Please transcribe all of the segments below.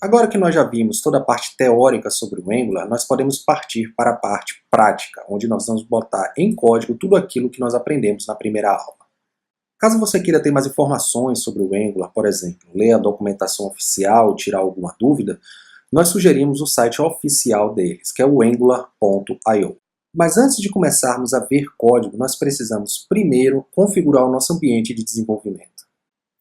Agora que nós já vimos toda a parte teórica sobre o Angular, nós podemos partir para a parte prática, onde nós vamos botar em código tudo aquilo que nós aprendemos na primeira aula. Caso você queira ter mais informações sobre o Angular, por exemplo, ler a documentação oficial, tirar alguma dúvida, nós sugerimos o site oficial deles, que é o angular.io. Mas antes de começarmos a ver código, nós precisamos primeiro configurar o nosso ambiente de desenvolvimento.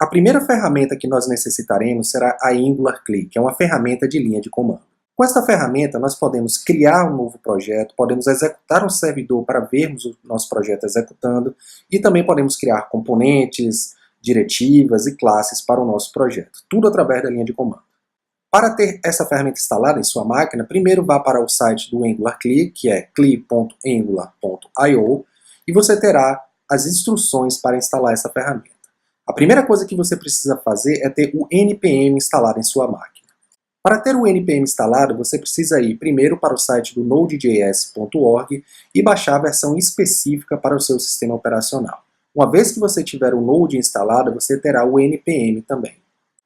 A primeira ferramenta que nós necessitaremos será a Angular CLI, que é uma ferramenta de linha de comando. Com esta ferramenta, nós podemos criar um novo projeto, podemos executar um servidor para vermos o nosso projeto executando e também podemos criar componentes, diretivas e classes para o nosso projeto, tudo através da linha de comando. Para ter essa ferramenta instalada em sua máquina, primeiro vá para o site do Angular CLI, que é cli.angular.io, e você terá as instruções para instalar essa ferramenta. A primeira coisa que você precisa fazer é ter o NPM instalado em sua máquina. Para ter o NPM instalado, você precisa ir primeiro para o site do nodejs.org e baixar a versão específica para o seu sistema operacional. Uma vez que você tiver o Node instalado, você terá o NPM também.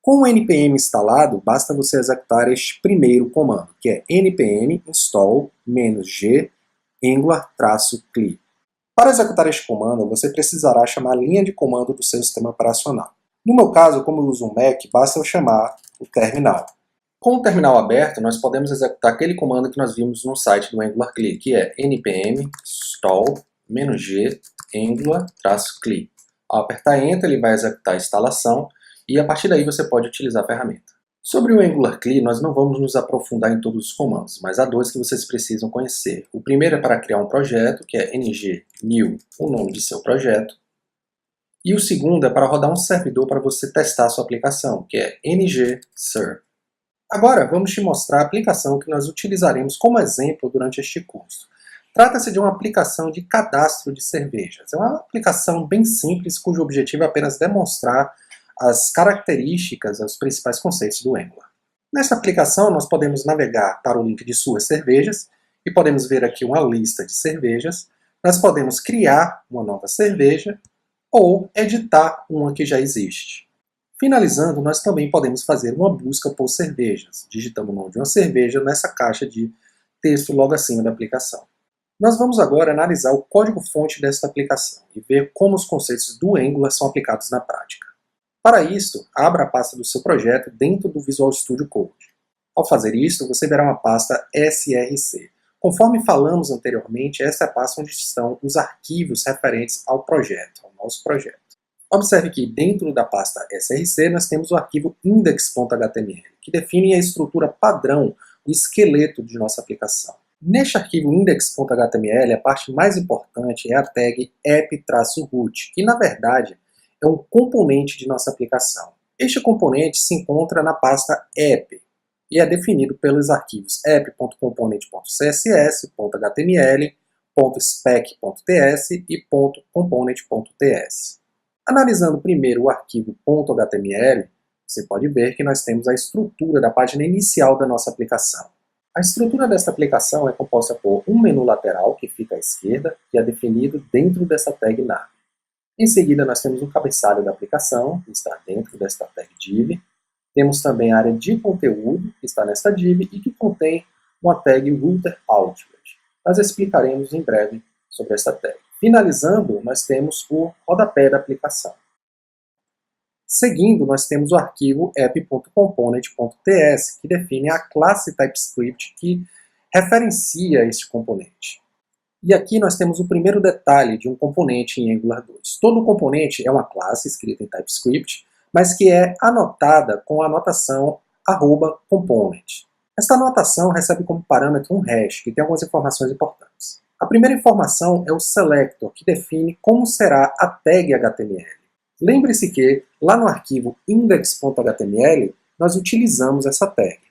Com o NPM instalado, basta você executar este primeiro comando, que é npm install -g angular-cli. Para executar este comando, você precisará chamar a linha de comando do seu sistema operacional. No meu caso, como eu uso um Mac, basta eu chamar o terminal. Com o terminal aberto, nós podemos executar aquele comando que nós vimos no site do Angular CLI, que é npm install -g angular-cli. Ao apertar Enter, ele vai executar a instalação e a partir daí você pode utilizar a ferramenta. Sobre o Angular CLI, nós não vamos nos aprofundar em todos os comandos, mas há dois que vocês precisam conhecer. O primeiro é para criar um projeto, que é ng-new, o nome de seu projeto. E o segundo é para rodar um servidor para você testar a sua aplicação, que é ng-ser. Agora, vamos te mostrar a aplicação que nós utilizaremos como exemplo durante este curso. Trata-se de uma aplicação de cadastro de cervejas. É uma aplicação bem simples, cujo objetivo é apenas demonstrar as características, os principais conceitos do Angular. Nessa aplicação, nós podemos navegar para o link de suas cervejas e podemos ver aqui uma lista de cervejas. Nós podemos criar uma nova cerveja ou editar uma que já existe. Finalizando, nós também podemos fazer uma busca por cervejas, digitando o nome de uma cerveja nessa caixa de texto logo acima da aplicação. Nós vamos agora analisar o código-fonte desta aplicação e ver como os conceitos do Angular são aplicados na prática. Para isso, abra a pasta do seu projeto dentro do Visual Studio Code. Ao fazer isso, você verá uma pasta src. Conforme falamos anteriormente, essa é a pasta onde estão os arquivos referentes ao projeto, ao nosso projeto. Observe que dentro da pasta src nós temos o arquivo index.html, que define a estrutura padrão, o esqueleto de nossa aplicação. Neste arquivo index.html, a parte mais importante é a tag app-root, que na verdade é um componente de nossa aplicação. Este componente se encontra na pasta app e é definido pelos arquivos app.component.css, .html, .spec.ts e .component.ts. Analisando primeiro o arquivo .html, você pode ver que nós temos a estrutura da página inicial da nossa aplicação. A estrutura desta aplicação é composta por um menu lateral, que fica à esquerda, que é definido dentro dessa tag nav. Em seguida, nós temos o cabeçalho da aplicação, que está dentro desta tag div. Temos também a área de conteúdo, que está nesta div, e que contém uma tag router outward. Nós explicaremos em breve sobre esta tag. Finalizando, nós temos o rodapé da aplicação. Seguindo, nós temos o arquivo app.component.ts, que define a classe TypeScript que referencia este componente. E aqui nós temos o primeiro detalhe de um componente em Angular 2. Todo componente é uma classe escrita em TypeScript, mas que é anotada com a anotação @component. Esta anotação recebe como parâmetro um hash, que tem algumas informações importantes. A primeira informação é o selector, que define como será a tag HTML. Lembre-se que, lá no arquivo index.html, nós utilizamos essa tag.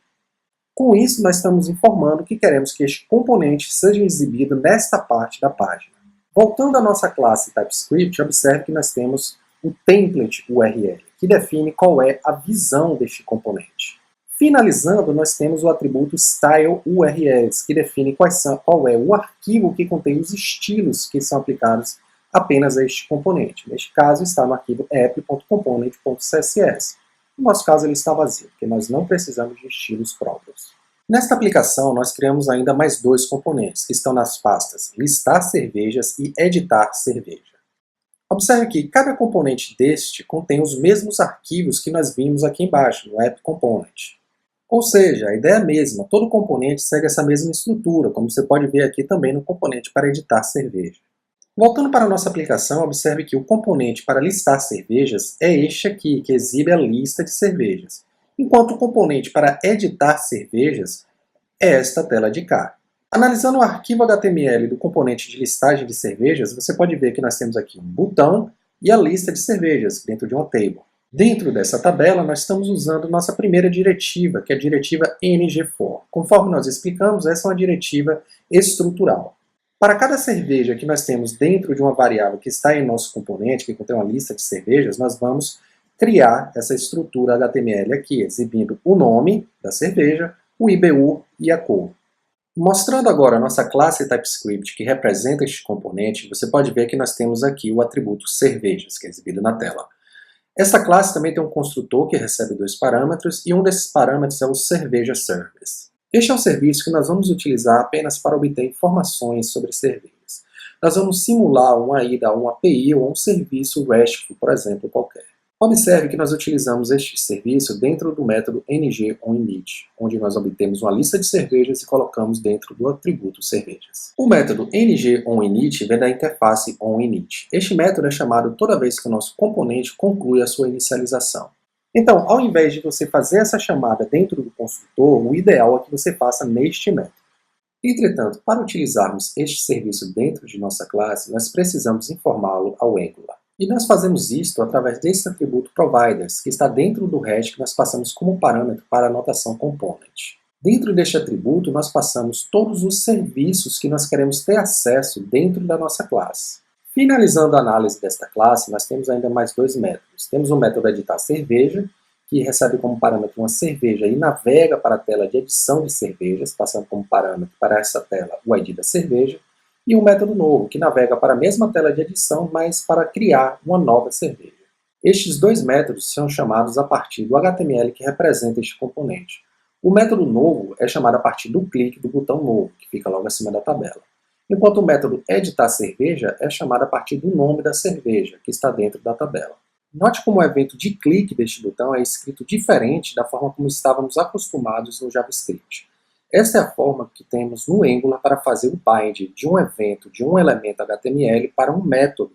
Com isso, nós estamos informando que queremos que este componente seja exibido nesta parte da página. Voltando à nossa classe TypeScript, observe que nós temos o template URL, que define qual é a visão deste componente. Finalizando, nós temos o atributo StyleURLs, que define qual é o arquivo que contém os estilos que são aplicados apenas a este componente. Neste caso, está no arquivo app.component.css. No nosso caso ele está vazio, porque nós não precisamos de estilos próprios. Nesta aplicação, nós criamos ainda mais dois componentes, que estão nas pastas listar cervejas e editar cerveja. Observe que cada componente deste contém os mesmos arquivos que nós vimos aqui embaixo, no app component. Ou seja, a ideia é a mesma, todo componente segue essa mesma estrutura, como você pode ver aqui também no componente para editar cerveja. Voltando para a nossa aplicação, observe que o componente para listar cervejas é este aqui, que exibe a lista de cervejas, enquanto o componente para editar cervejas é esta tela de cá. Analisando o arquivo HTML do componente de listagem de cervejas, você pode ver que nós temos aqui um botão e a lista de cervejas dentro de uma table. Dentro dessa tabela, nós estamos usando nossa primeira diretiva, que é a diretiva ng_for. Conforme nós explicamos, essa é uma diretiva estrutural. Para cada cerveja que nós temos dentro de uma variável que está em nosso componente, que contém uma lista de cervejas, nós vamos criar essa estrutura HTML aqui, exibindo o nome da cerveja, o IBU e a cor. Mostrando agora a nossa classe TypeScript que representa este componente, você pode ver que nós temos aqui o atributo cervejas, que é exibido na tela. Essa classe também tem um construtor que recebe dois parâmetros, e um desses parâmetros é o cerveja service. Este é um serviço que nós vamos utilizar apenas para obter informações sobre cervejas. Nós vamos simular uma ida a uma API ou a um serviço RESTful, por exemplo, qualquer. Observe que nós utilizamos este serviço dentro do método ng_onInit, onde nós obtemos uma lista de cervejas e colocamos dentro do atributo cervejas. O método ng_onInit vem da interface onInit. Este método é chamado toda vez que o nosso componente conclui a sua inicialização. Então, ao invés de você fazer essa chamada dentro do construtor, o ideal é que você faça neste método. Entretanto, para utilizarmos este serviço dentro de nossa classe, nós precisamos informá-lo ao Angular. E nós fazemos isto através desse atributo providers, que está dentro do hash que nós passamos como parâmetro para a notação component. Dentro deste atributo, nós passamos todos os serviços que nós queremos ter acesso dentro da nossa classe. Finalizando a análise desta classe, nós temos ainda mais dois métodos. Temos o método editar cerveja, que recebe como parâmetro uma cerveja e navega para a tela de edição de cervejas, passando como parâmetro para essa tela o ID da cerveja, e um método novo, que navega para a mesma tela de edição, mas para criar uma nova cerveja. Estes dois métodos são chamados a partir do HTML que representa este componente. O método novo é chamado a partir do clique do botão novo, que fica logo acima da tabela. Enquanto o método editar cerveja é chamado a partir do nome da cerveja, que está dentro da tabela. Note como o evento de clique deste botão é escrito diferente da forma como estávamos acostumados no JavaScript. Essa é a forma que temos no Angular para fazer o bind de um evento, de um elemento HTML para um método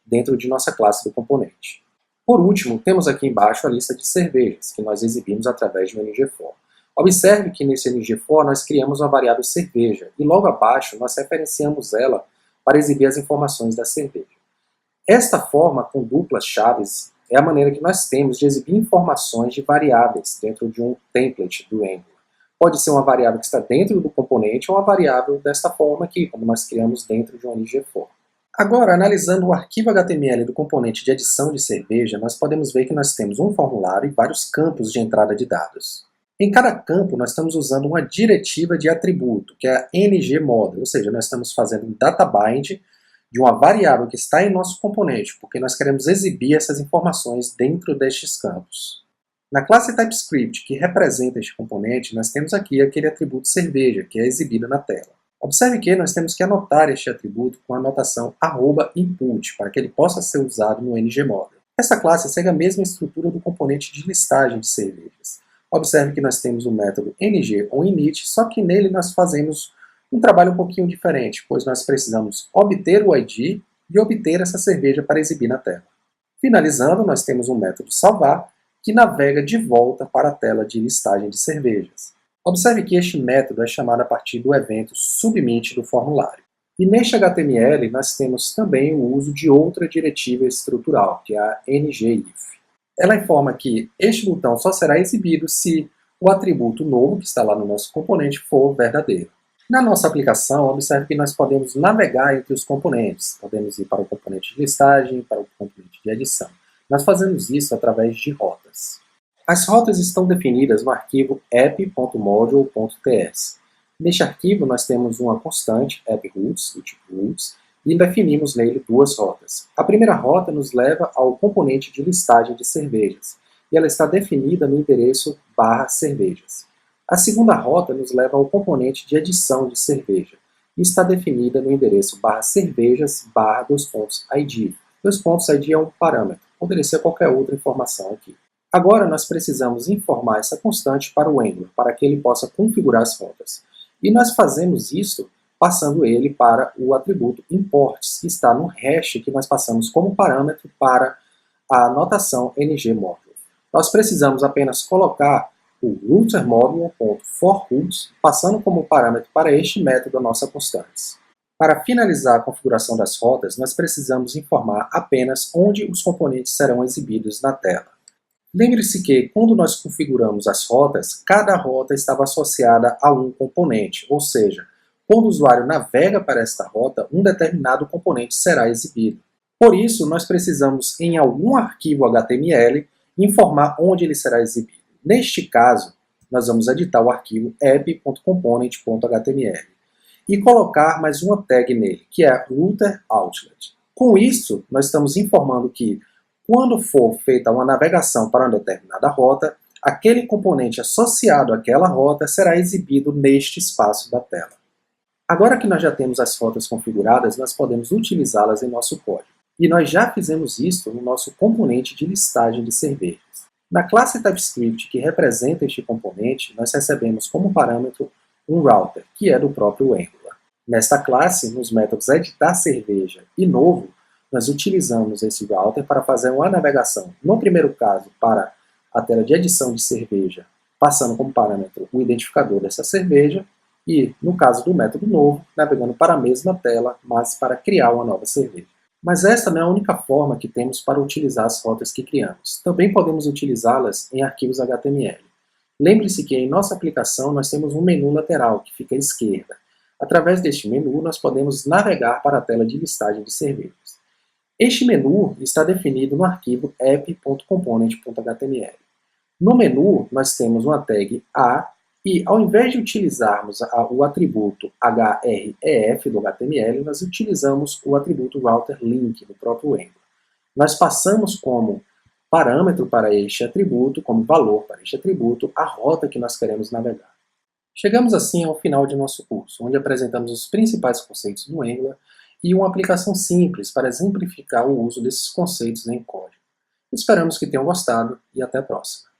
dentro de nossa classe do componente. Por último, temos aqui embaixo a lista de cervejas, que nós exibimos através do ng_for. Observe que nesse ng_for nós criamos uma variável cerveja, e logo abaixo nós referenciamos ela para exibir as informações da cerveja. Esta forma, com duplas chaves, é a maneira que nós temos de exibir informações de variáveis dentro de um template do Angular. Pode ser uma variável que está dentro do componente ou uma variável desta forma aqui, como nós criamos dentro de um ng_for. Agora, analisando o arquivo HTML do componente de edição de cerveja, nós podemos ver que nós temos um formulário e vários campos de entrada de dados. Em cada campo, nós estamos usando uma diretiva de atributo, que é a ng_model, ou seja, nós estamos fazendo um data bind de uma variável que está em nosso componente, porque nós queremos exibir essas informações dentro destes campos. Na classe TypeScript, que representa este componente, nós temos aqui aquele atributo cerveja, que é exibido na tela. Observe que nós temos que anotar este atributo com a anotação @input, para que ele possa ser usado no ng_model. Essa classe segue a mesma estrutura do componente de listagem de cervejas. Observe que nós temos o método ng_onInit, só que nele nós fazemos um trabalho um pouquinho diferente, pois nós precisamos obter o ID e obter essa cerveja para exibir na tela. Finalizando, nós temos um método salvar, que navega de volta para a tela de listagem de cervejas. Observe que este método é chamado a partir do evento submit do formulário. E neste HTML nós temos também o uso de outra diretiva estrutural, que é a ng_if. Ela informa que este botão só será exibido se o atributo novo, que está lá no nosso componente, for verdadeiro. Na nossa aplicação, observe que nós podemos navegar entre os componentes. Podemos ir para o componente de listagem, para o componente de edição. Nós fazemos isso através de rotas. As rotas estão definidas no arquivo app.module.ts. Neste arquivo nós temos uma constante, app_routes, do tipo routes, e definimos nele duas rotas. A primeira rota nos leva ao componente de listagem de cervejas, e ela está definida no endereço /cervejas. A segunda rota nos leva ao componente de adição de cerveja, e está definida no endereço /cervejas /ID. /ID é um parâmetro, poderia ser qualquer outra informação aqui. Agora nós precisamos informar essa constante para o Angular, para que ele possa configurar as rotas. E nós fazemos isso passando ele para o atributo imports, que está no hash que nós passamos como parâmetro para a notação ngModule. Nós precisamos apenas colocar o routerModule.forRoot, passando como parâmetro para este método a nossa constante. Para finalizar a configuração das rotas, nós precisamos informar apenas onde os componentes serão exibidos na tela. Lembre-se que, quando nós configuramos as rotas, cada rota estava associada a um componente, ou seja, quando o usuário navega para esta rota, um determinado componente será exibido. Por isso, nós precisamos, em algum arquivo HTML, informar onde ele será exibido. Neste caso, nós vamos editar o arquivo app.component.html e colocar mais uma tag nele, que é router_outlet. Com isso, nós estamos informando que, quando for feita uma navegação para uma determinada rota, aquele componente associado àquela rota será exibido neste espaço da tela. Agora que nós já temos as rotas configuradas, nós podemos utilizá-las em nosso código. E nós já fizemos isso no nosso componente de listagem de cervejas. Na classe TypeScript que representa este componente, nós recebemos como parâmetro um router, que é do próprio Angular. Nesta classe, nos métodos editar cerveja e novo, nós utilizamos esse router para fazer uma navegação, no primeiro caso, para a tela de edição de cerveja, passando como parâmetro o identificador dessa cerveja, e, no caso do método novo, navegando para a mesma tela, mas para criar uma nova cerveja. Mas esta não é a única forma que temos para utilizar as rotas que criamos. Também podemos utilizá-las em arquivos HTML. Lembre-se que em nossa aplicação nós temos um menu lateral, que fica à esquerda. Através deste menu, nós podemos navegar para a tela de listagem de cervejas. Este menu está definido no arquivo app.component.html. No menu, nós temos uma tag A, e ao invés de utilizarmos o atributo href do HTML, nós utilizamos o atributo routerLink do próprio Angular. Nós passamos como parâmetro para este atributo, como valor para este atributo, a rota que nós queremos navegar. Chegamos assim ao final de nosso curso, onde apresentamos os principais conceitos do Angular e uma aplicação simples para exemplificar o uso desses conceitos em código. Esperamos que tenham gostado e até a próxima.